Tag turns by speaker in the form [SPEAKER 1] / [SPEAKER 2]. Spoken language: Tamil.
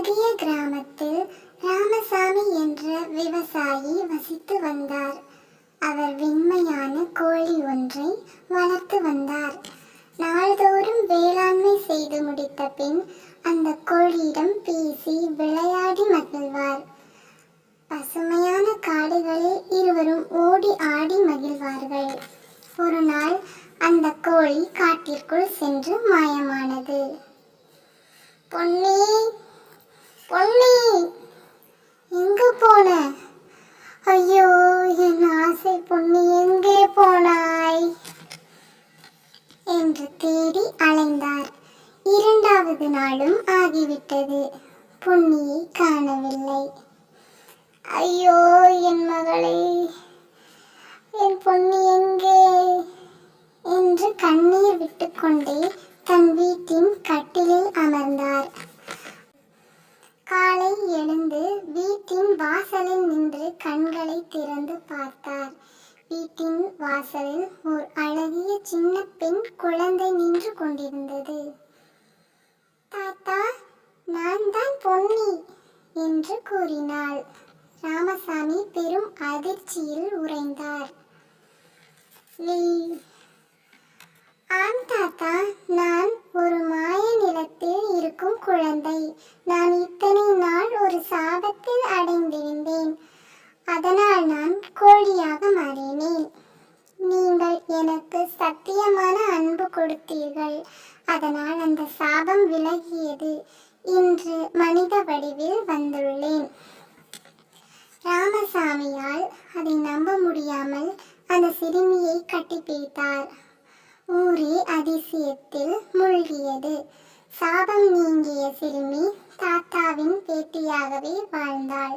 [SPEAKER 1] அழகிய கிராமத்தில் ராமசாமி என்ற விவசாயி வசித்து வந்தார். அவர் வெண்மையான கோழி ஒன்றை வளர்த்து வந்தார். நாள்தோறும் வேளாண்மை செய்து முடித்த பின் அந்த கோழியிடம் பேசி விளையாடி மகிழ்வார். பசுமையான காடுகளில் இருவரும் ஓடி ஆடி மகிழ்வார்கள். ஒரு நாள் அந்த கோழி காட்டிற்குள் சென்று மாயமானது. பொன்னி, பொன்னி, எங்கு போன? ஐயோ, என் ஆசை பொன்னி, எங்கே போனாய் என்று தேடி அலைந்தார். இரண்டாவது நாளும் ஆகிவிட்டது. பொன்னியை காணவில்லை. ஐயோ, என் மகளே, என் பொன்னி எங்கே என்று கண்ணீர் விட்டுக்கொண்டே தன் வீட்டின் கட்டிலில் அமர்ந்தார். காலை எழுந்து வீட்டின் வாசலில் நின்று கண்களை திறந்து பார்த்தார். வீட்டின் வாசலில் ஓர் அழகிய சின்ன பெண் குழந்தை நின்று கொண்டிருந்தது. தாத்தா, நான் தான் பொன்னி என்று கூறினாள். ராமசாமி பெரும் அதிர்ச்சியில் உறைந்தார். ஆம் தாத்தா, நான் ஒரு மாய நிலத்தில் இருக்கும் குழந்தை. நான் இத்தனை நாள் ஒரு சாபத்தில் அடைந்திருந்தேன். அதனால் நான் கோழியாக மாறினேன். நீங்கள் எனக்கு சத்தியமான அன்பு கொடுத்தீர்கள். அதனால் அந்த சாபம் விலகியது. இன்று மனித வடிவில் வந்துள்ளேன். ராமசாமியால் அதை நம்ப முடியாமல் அந்த சிறுமியை கட்டிப்பிடித்தார். ஊரே அதிசயத்தில் மூழ்கியது. சாபம் நீங்கிய சிறுமி தாத்தாவின் பேத்தியாகவே வாழ்ந்தாள்.